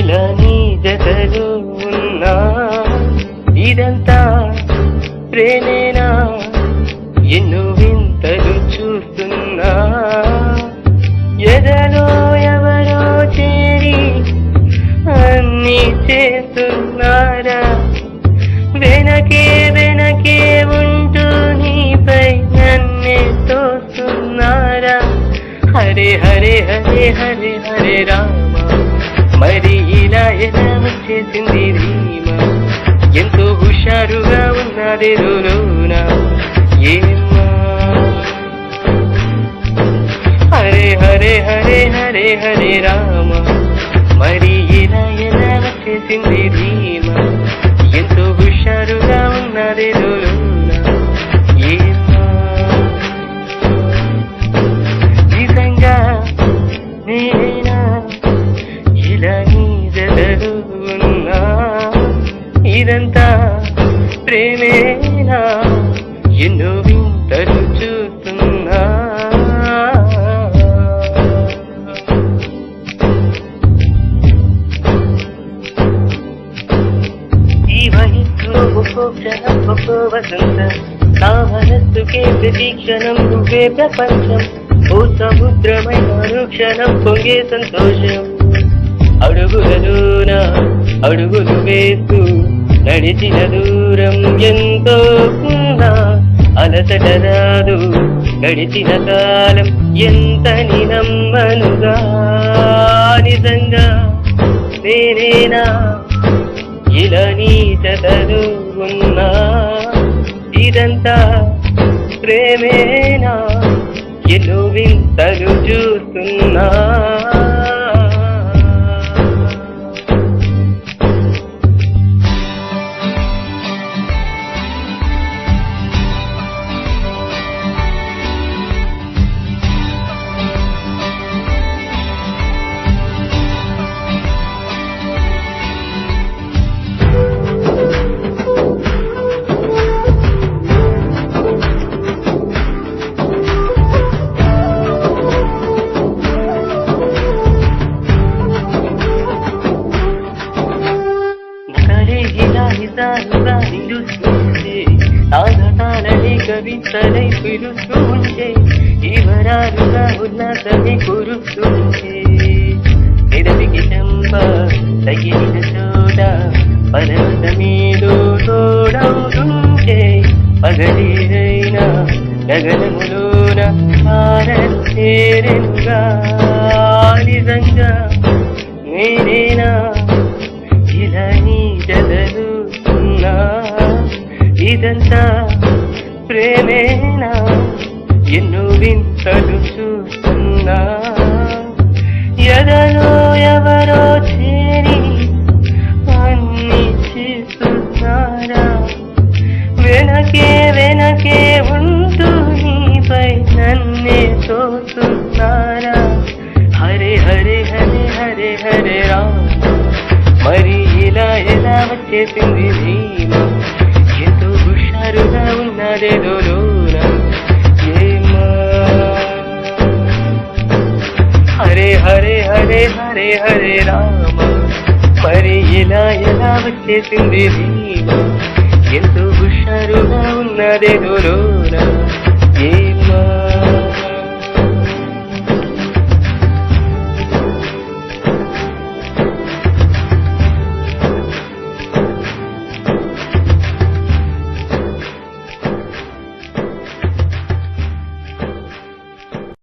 ఇలా నీ జతలో ఉన్నా ఇదంతా ప్రేమేనా ఎన్నో వింతలు చూస్తున్నా ఎదలో ఎవరో చేరి అన్నీ చేస్తున్నారా వెనకే వెనకే ఉంటూ నీపై నన్నే తోస్తున్నారా హరే హరే హరే హరే హరే రామ మరి ఇలా ఎలా వచ్చేసింది ధీమా ఎంతో హుషారుగా ఉన్నది లోన ఏమా హరే హరే హరే హరే హరే రామ మరి ఇలా ఎలా వచ్చేసింది ధీమా ఎంతో హుషారుగా ఉన్నది లోన ఏమా నిజంగా నేనా ఇలా నీ జతలో ఉన్నా ఇదంతా ప్రేమేనా ఎన్నో వింతలు చూస్తున్నా ఈ వయస్సులో ఒక్కో క్షణం ఒక్కో వసంతం నా మనస్సుకే ప్రతి క్షణం నువ్వే ప్రపంచం ఓ సముద్రమైన అనుక్షణం పొంగే సంతోషం అడుగులలోన అడుగులు వేస్తూ నడిచిన దూరం ఎంతో ఉన్నా అలసట రాదు గడిచిన కాలం ఎంతని నమ్మనుగా నిజంగా నేనేనా ఇలా నీ జతలో ఉన్నా ఇదంతా ప్రేమేనా ఎన్నో వింతలు చూస్తున్నా నిజాలుగా నిలుస్తుంటే తాగతాలని కవితలై పిలుస్తుంటే వివరాలుగా ఉల్లాసమే కురుస్తుంటే ఎదవికి చంప తగిన చోట పర్వతమేదో తోడవుతుంటే పగలేరైనా గగనములోన చేరెనుగా నిజంగా నేనేనా ఇలా నీ జతలో ఉన్నా ఇదంతా ప్రేమేనా ఎన్నో వింతలు చూస్తున్నా ఎదలో ఎవరో చేరి అన్నీ చేస్తున్నారా వెనకే వెనకే ఉంటూ నీపై నన్నే తోస్తున్నారా హరే హరే హరే హరే హరే రామ మరి ఇలా ఎలా వచ్చేసింది ధీమా ఎంతో హుషారుగా ఉన్నదేదో లోన ఏమా హరే హరే హరే హరే హరే రామ మరి ఇలా ఎలా వచ్చేసింది ధీమా ఎంతో హుషారుగా ఉన్నదేదో లోన